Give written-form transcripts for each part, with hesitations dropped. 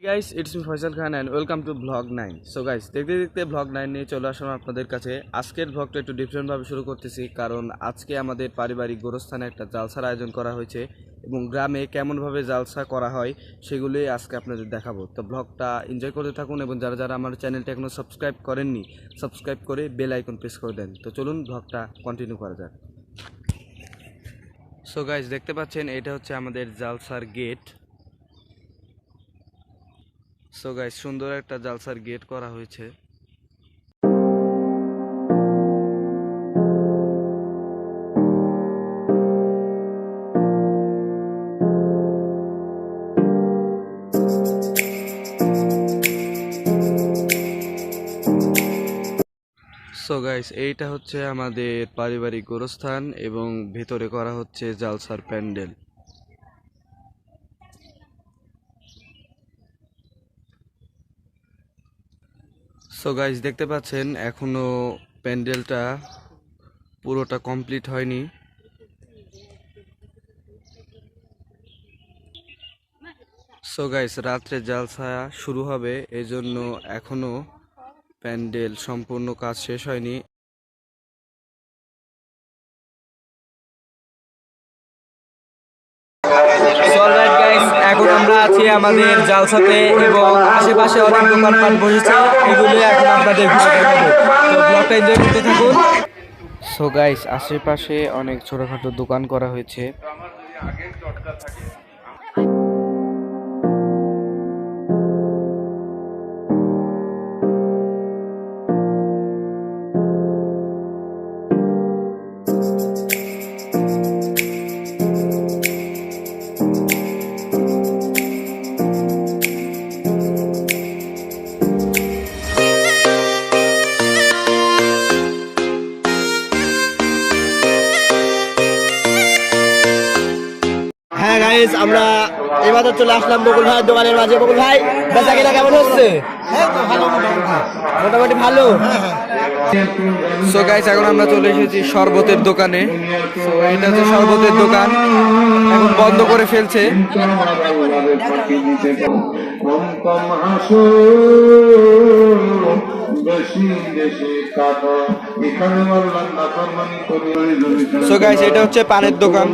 Guys it's me Faisal Khan and welcome to blog 9। So guys দেখতে দেখতে blog 9 নিয়ে চলে আসলাম আপনাদের কাছে। আজকের ব্লগটা একটু ডিফারেন্টভাবে শুরু করতেছি, কারণ আজকে আমাদের পারিবারিক গোরস্থানে একটা জালসার আয়োজন করা হয়েছে এবং গ্রামে কেমনভাবে জালসা করা হয় সেগুলোই আজকে আপনাদের দেখাবো। তো ব্লগটা এনজয় করতে থাকুন এবং যারা যারা আমার চ্যানেলটা এখনও সাবস্ক্রাইব করেননি সাবস্ক্রাইব করে বেল আইকন প্রেস করে দেন। তো চলুন ব্লগটা কন্টিনিউ করা যাক। সো গাইস দেখতে পাচ্ছেন এটা হচ্ছে আমাদের জালসার গেট। সো গাইস সুন্দর একটা জালসার গেট করা হয়েছে। সো গাইস এইটা হচ্ছে আমাদের পারিবারিক গোরস্থান এবং ভেতরে করা হচ্ছে জালসার প্যান্ডেল। সো গাইস দেখতে পাচ্ছেন এখনো প্যান্ডেলটা পুরোটা কমপ্লিট হয়নি। সো গাইস রাত্রে জালসা শুরু হবে, এজন্য এখনো প্যান্ডেল সম্পূর্ণ কাজ শেষ হয়নি। এখন আমরা আছি আমাদের জালসাতে এবং আশেপাশে অনেক দোকানপাট বসেছে, এগুলো এখন আপনাদের ব্লগটা এনজয় করতে থাকুন। সো গাইস আশেপাশে অনেক ছোটখাটো দোকান করা হয়েছে। হ্যাঁ গাইস, আমরা এবার চলে আসলাম বকুল ভাইয়ের দোকানের মাঝে। বকুল ভাই, বেচাকেনা কেমন হচ্ছে? মোটামুটি ভালো। সো গাইস এখন আমরা চলে এসেছি শরবতের দোকানে। সো এটা হচ্ছে শরবতের দোকান, এখন বন্ধ করে ফেলছে। সো গাইস এটা হচ্ছে পানের দোকান।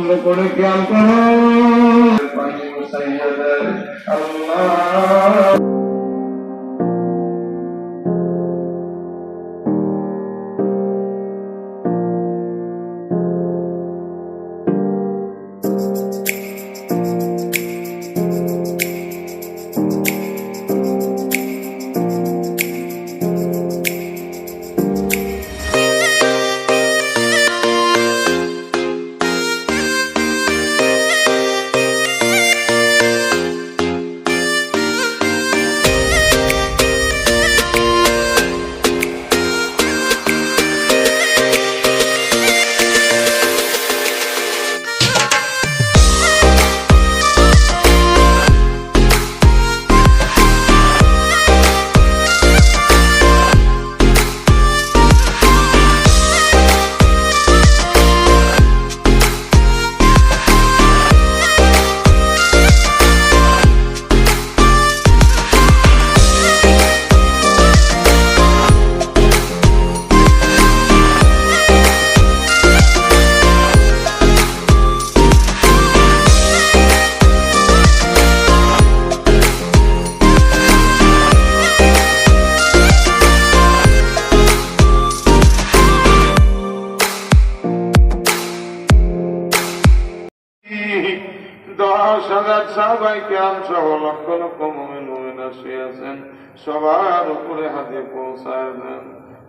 লক্ষ লক্ষ মুমিন মুমিনা শুয়েছেন, সবার উপরে হাতে পৌঁছায় দেন।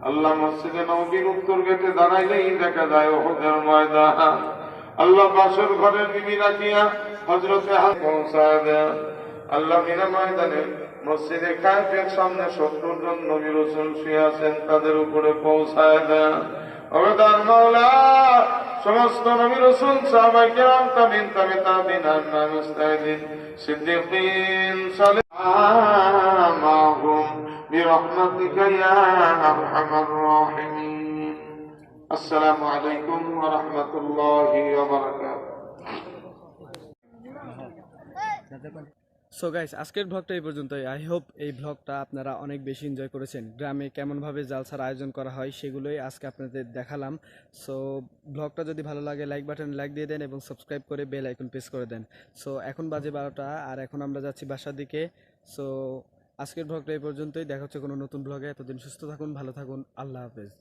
আল্লাহ মসজিদে নববীর উত্তর গেটে দাঁড়াইলেই দেখা যায় ওহদের ময়দান। আল্লাহ বাসর ঘরের বিবি রাখিয়া হযরতে হাত পৌঁছায় দেন। আল্লাহ মিনা ময়দানে মসজিদে কায়েফের সামনে 70 জন নবী রাসূল শুয়ে আছেন, তাদের উপরে পৌঁছায় দেন। অবদান মাওলা সমস্ত নবী রাসূল সাহাবায়ে কেরাম তাবিন তাবিন আম্মা মুস্তাহিদিন সিদ্দিকিন সালামাহুম বিরহমাতিকা ইয়া আরহামার রাহিমিন। আসসালামু আলাইকুম ওয়া রাহমাতুল্লাহি ওয়া বারাকাতুহু। সো গাইস আজকের ব্লগটা এই পর্যন্তই। আই হোপ এই ব্লগটা আপনারা অনেক বেশি এনজয় করেছেন। গ্রামে কেমনভাবে জালসার আয়োজন করা হয় সেগুলোই আজকে আপনাদের দেখালাম। সো ব্লগটা যদি ভালো লাগে লাইক বাটন লাইক দিয়ে দেন এবং সাবস্ক্রাইব করে বেল আইকন প্রেস করে দেন। সো এখন বাজে 12টা আর এখন আমরা যাচ্ছি বাসার দিকে। সো আজকের ব্লগটা এই পর্যন্তই, দেখা হচ্ছে কোনো নতুন ব্লগে। এতদিন সুস্থ থাকুন, ভালো থাকুন, আল্লাহ হাফেজ।